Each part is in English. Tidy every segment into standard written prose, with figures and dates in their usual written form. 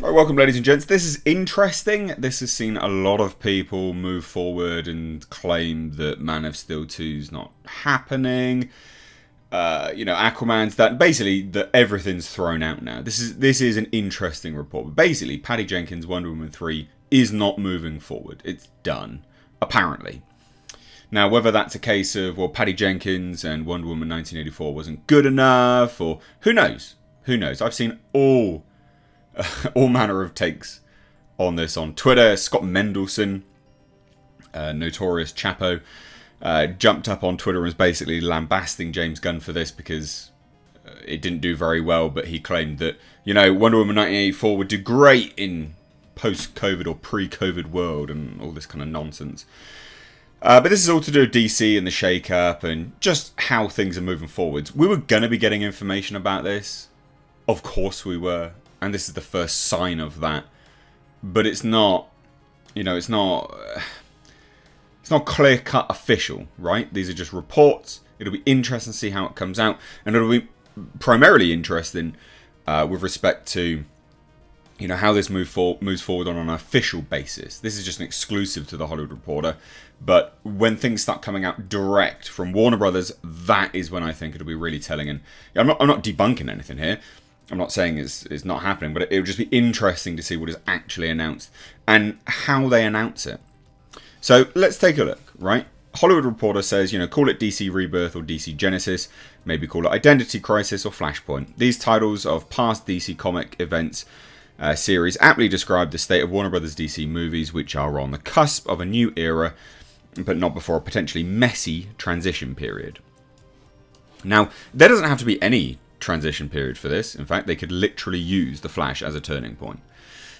Right, welcome ladies and gents. This is interesting. This has seen a lot of people move forward and claim that Man of Steel 2 is not happening. Aquaman's that basically that everything's thrown out now. This is an interesting report. But basically, Patty Jenkins' Wonder Woman 3 is not moving forward. It's done, apparently. Now, whether that's a case of, well, Patty Jenkins and Wonder Woman 1984 wasn't good enough, or who knows? Who knows? I've seen all manner of takes on this on Twitter. Scott Mendelson, notorious Chapo, jumped up on Twitter and was basically lambasting James Gunn for this because it didn't do very well, but he claimed that, Wonder Woman 1984 would do great in post-COVID or pre-COVID world and all this kind of nonsense. But this is all to do with DC and the shake-up and just how things are moving forwards. We were going to be getting information about this. Of course we were. And this is the first sign of that. But it's not, it's not clear-cut official, right? These are just reports. It'll be interesting to see how it comes out. And it'll be primarily interesting with respect to, how this moves forward on an official basis. This is just an exclusive to The Hollywood Reporter. But when things start coming out direct from Warner Brothers, that is when I think it'll be really telling. And I'm not debunking anything here. I'm not saying it's not happening, but it would just be interesting to see what is actually announced and how they announce it. So let's take a look, right? Hollywood Reporter says, call it DC Rebirth or DC Genesis, maybe call it Identity Crisis or Flashpoint. These titles of past DC comic events series aptly describe the state of Warner Brothers DC movies, which are on the cusp of a new era, but not before a potentially messy transition period. Now, there doesn't have to be any transition period for this. In fact, they could literally use The Flash as a turning point.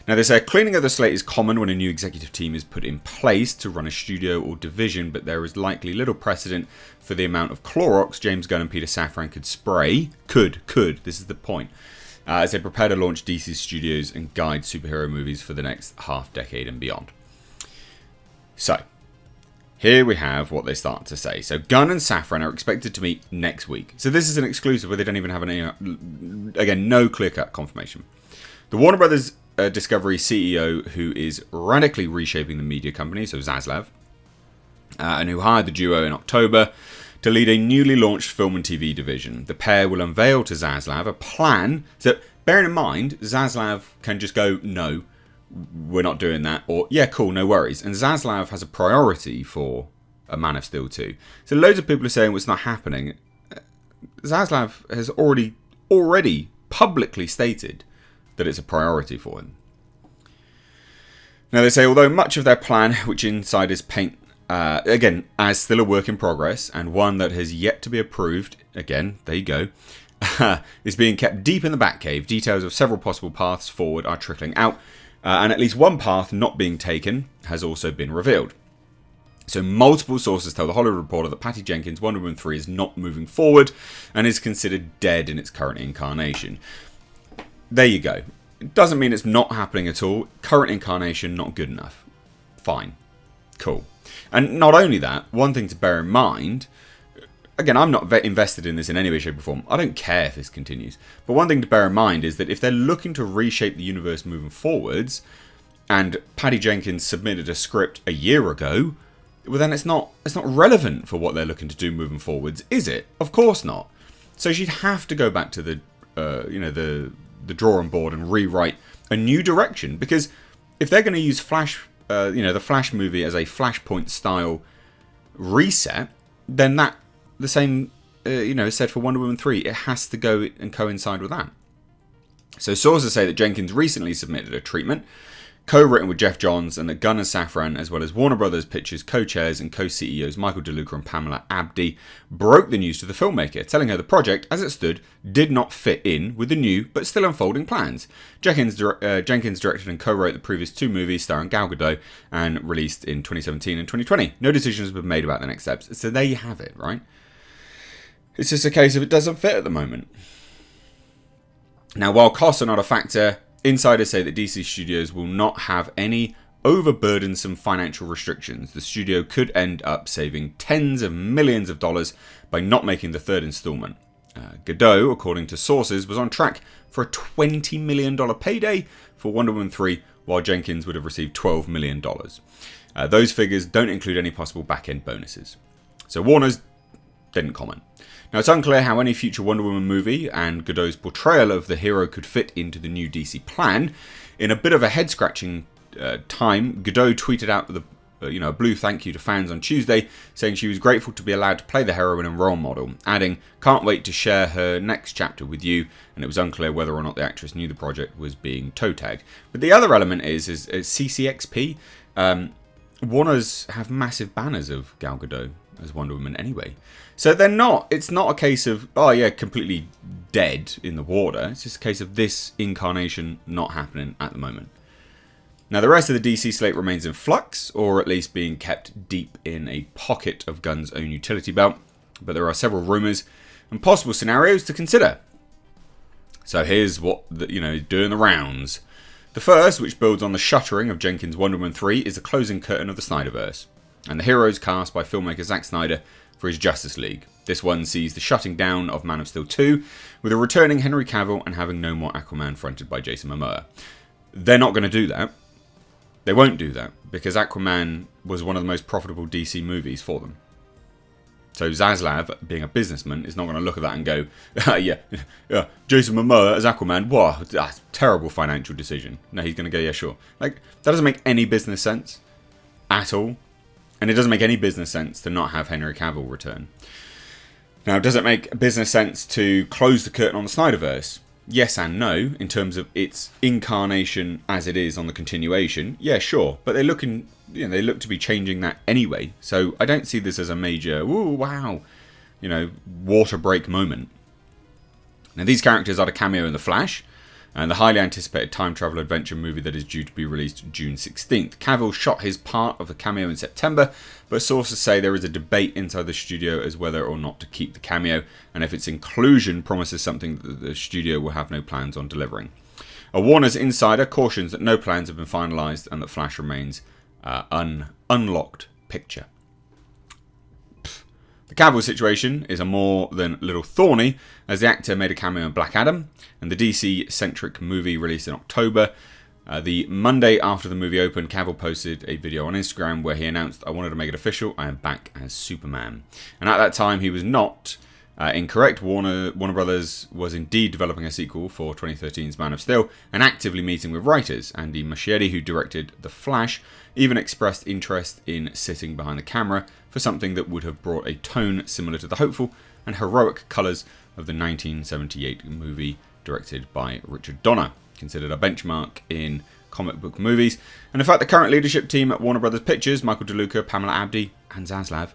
Now, they say cleaning of the slate is common when a new executive team is put in place to run a studio or division, but there is likely little precedent for the amount of Clorox James Gunn and Peter Safran could spray. This is the point. As they prepare to launch DC Studios and guide superhero movies for the next half decade and beyond. So, here we have what they start to say. So Gunn and Safran are expected to meet next week. So this is an exclusive where they don't even have any, again, no clear-cut confirmation. The Warner Brothers Discovery CEO, who is radically reshaping the media company, so Zaslav, and who hired the duo in October to lead a newly launched film and TV division. The pair will unveil to Zaslav a plan. So bearing in mind, Zaslav can just go, no, we're not doing that, or yeah, cool, no worries. And Zaslav has a priority for a Man of Steel 2. So loads of people are saying, well, it's not happening. Zaslav has already publicly stated that it's a priority for him. Now they say, although much of their plan, which insiders paint, again, as still a work in progress, and one that has yet to be approved, again, there you go, is being kept deep in the Batcave. Details of several possible paths forward are trickling out. And at least one path not being taken has also been revealed. So multiple sources tell The Hollywood Reporter that Patty Jenkins' Wonder Woman 3 is not moving forward and is considered dead in its current incarnation. There you go. It doesn't mean it's not happening at all. Current incarnation, not good enough. Fine. Cool. And not only that, one thing to bear in mind, again, I'm not invested in this in any way, shape or form. I don't care if this continues. But one thing to bear in mind is that if they're looking to reshape the universe moving forwards, and Patty Jenkins submitted a script a year ago, well then it's not relevant for what they're looking to do moving forwards, is it? Of course not. So she'd have to go back to the drawing board and rewrite a new direction, because if they're going to use the Flash movie as a Flashpoint style reset, then that the same, is said for Wonder Woman 3. It has to go and coincide with that. So sources say that Jenkins recently submitted a treatment, co-written with Jeff Johns, and that Gunn and Safran, as well as Warner Brothers Pictures co-chairs and co-CEOs Michael DeLuca and Pamela Abdy, broke the news to the filmmaker, telling her the project, as it stood, did not fit in with the new but still unfolding plans. Jenkins directed and co-wrote the previous two movies starring Gal Gadot and released in 2017 and 2020. No decisions have been made about the next steps. So there you have it, right? It's just a case of it doesn't fit at the moment. Now, while costs are not a factor, insiders say that DC Studios will not have any overburdensome financial restrictions. The studio could end up saving tens of millions of dollars by not making the third installment. Godot, according to sources, was on track for a $20 million payday for Wonder Woman 3, while Jenkins would have received $12 million. Those figures don't include any possible back-end bonuses. So Warner's didn't comment. Now, it's unclear how any future Wonder Woman movie and Godot's portrayal of the hero could fit into the new DC plan. In a bit of a head-scratching time, Godot tweeted out a blue thank you to fans on Tuesday, saying she was grateful to be allowed to play the heroine and role model, adding, "Can't wait to share her next chapter with you," and it was unclear whether or not the actress knew the project was being toe-tagged. But the other element is CCXP. Warners have massive banners of Gal Gadot as Wonder Woman anyway. So it's not a case of, oh yeah, completely dead in the water. It's just a case of this incarnation not happening at the moment. Now, the rest of the DC slate remains in flux, or at least being kept deep in a pocket of Gunn's own utility belt, but there are several rumours and possible scenarios to consider. So here's what is doing the rounds. The first, which builds on the shuttering of Jenkins' Wonder Woman 3, is the closing curtain of the Snyderverse, and the heroes cast by filmmaker Zack Snyder for his Justice League. This one sees the shutting down of Man of Steel 2, with a returning Henry Cavill and having no more Aquaman fronted by Jason Momoa. They're not going to do that. They won't do that, because Aquaman was one of the most profitable DC movies for them. So Zaslav, being a businessman, is not going to look at that and go, yeah, Jason Momoa as Aquaman, wow, that's a terrible financial decision. No, he's going to go, yeah, sure. Like, that doesn't make any business sense at all. And it doesn't make any business sense to not have Henry Cavill return. Now, does it make business sense to close the curtain on the Snyderverse? Yes and no, in terms of its incarnation as it is on the continuation. Yeah, sure. But they look to be changing that anyway. So I don't see this as a major, ooh, wow, water break moment. Now, these characters are to cameo in The Flash, and the highly anticipated time travel adventure movie that is due to be released June 16th. Cavill shot his part of the cameo in September, but sources say there is a debate inside the studio as whether or not to keep the cameo, and if its inclusion promises something that the studio will have no plans on delivering. A Warner's insider cautions that no plans have been finalised and that Flash remains unlocked picture. The Cavill situation is a more than little thorny, as the actor made a cameo in Black Adam, and the DC-centric movie released in October. The Monday after the movie opened, Cavill posted a video on Instagram where he announced, "I wanted to make it official, I am back as Superman." And at that time, he was not incorrect. Warner Brothers was indeed developing a sequel for 2013's Man of Steel and actively meeting with writers. Andy Muschietti, who directed The Flash, even expressed interest in sitting behind the camera for something that would have brought a tone similar to the hopeful and heroic colours of the 1978 movie directed by Richard Donner, considered a benchmark in comic book movies. And in fact, the current leadership team at Warner Brothers Pictures, Michael DeLuca, Pamela Abdi and Zaslav,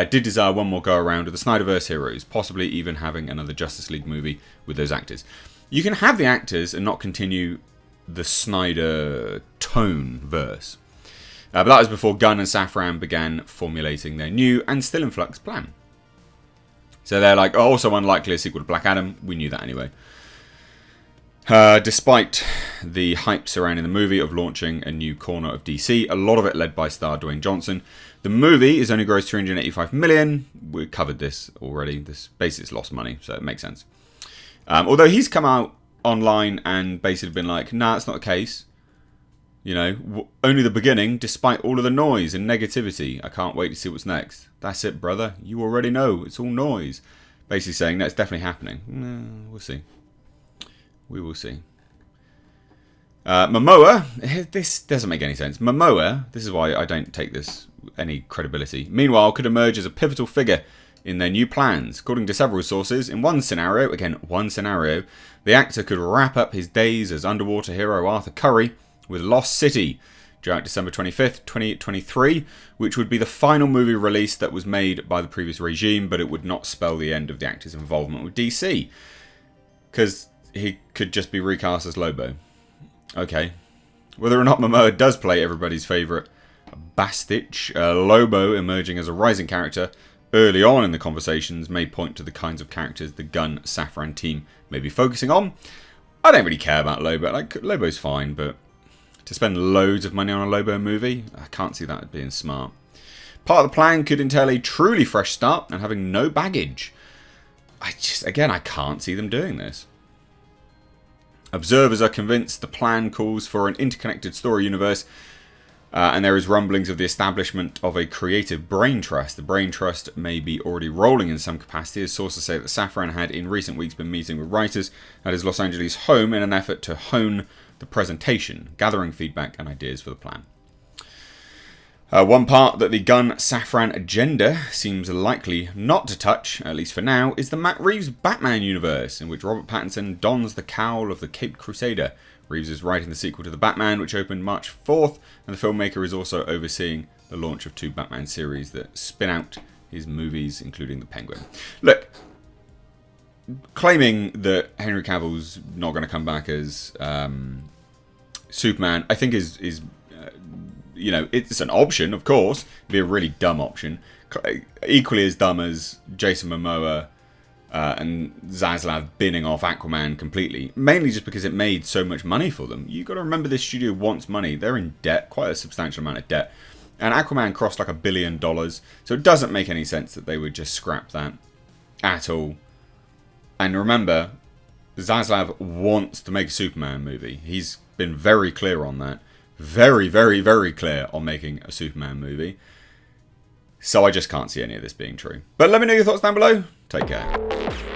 did desire one more go-around of the Snyderverse heroes, possibly even having another Justice League movie with those actors. You can have the actors and not continue the Snyder tone verse. But that was before Gunn and Safran began formulating their new and still in flux plan. So they're like, oh, also unlikely a sequel to Black Adam. We knew that anyway. Despite the hype surrounding the movie of launching a new corner of DC, a lot of it led by star Dwayne Johnson, the movie is only grossed $385 million. We covered this already. This basically lost money, so it makes sense. Although he's come out online and basically been like, nah, it's not the case. Only the beginning, despite all of the noise and negativity. I can't wait to see what's next. That's it, brother. You already know. It's all noise. Basically saying that's definitely happening. We'll see. We will see. Momoa, this doesn't make any sense. Momoa, this is why I don't take this any credibility, meanwhile could emerge as a pivotal figure in their new plans. According to several sources, in one scenario, the actor could wrap up his days as underwater hero Arthur Curry with Lost City during December 25th, 2023, which would be the final movie release that was made by the previous regime, but it would not spell the end of the actor's involvement with DC. Because he could just be recast as Lobo. Okay. Whether or not Momoa does play everybody's favourite Bastich, Lobo emerging as a rising character early on in the conversations may point to the kinds of characters the Gunn Safran team may be focusing on. I don't really care about Lobo. Lobo's fine, but to spend loads of money on a Lobo movie, I can't see that being smart. Part of the plan could entail a truly fresh start and having no baggage. I can't see them doing this. Observers are convinced the plan calls for an interconnected story universe, and there is rumblings of the establishment of a creative brain trust. The brain trust may be already rolling in some capacity, as sources say that Safran had in recent weeks been meeting with writers at his Los Angeles home in an effort to hone the presentation, gathering feedback and ideas for the plan. One part that the Gunn Safran agenda seems likely not to touch, at least for now, is the Matt Reeves Batman universe, in which Robert Pattinson dons the cowl of the Caped Crusader. Reeves is writing the sequel to The Batman, which opened March 4th, and the filmmaker is also overseeing the launch of 2 Batman series that spin out his movies, including The Penguin. Look, claiming that Henry Cavill's not going to come back as Superman, I think is it's an option, of course. It'd be a really dumb option. Equally as dumb as Jason Momoa and Zaslav binning off Aquaman completely. Mainly just because it made so much money for them. You've got to remember this studio wants money. They're in debt, quite a substantial amount of debt. And Aquaman crossed like $1 billion. So it doesn't make any sense that they would just scrap that at all. And remember, Zaslav wants to make a Superman movie. He's been very clear on that. Very, very, very clear on making a Superman movie. So I just can't see any of this being true. But let me know your thoughts down below. Take care.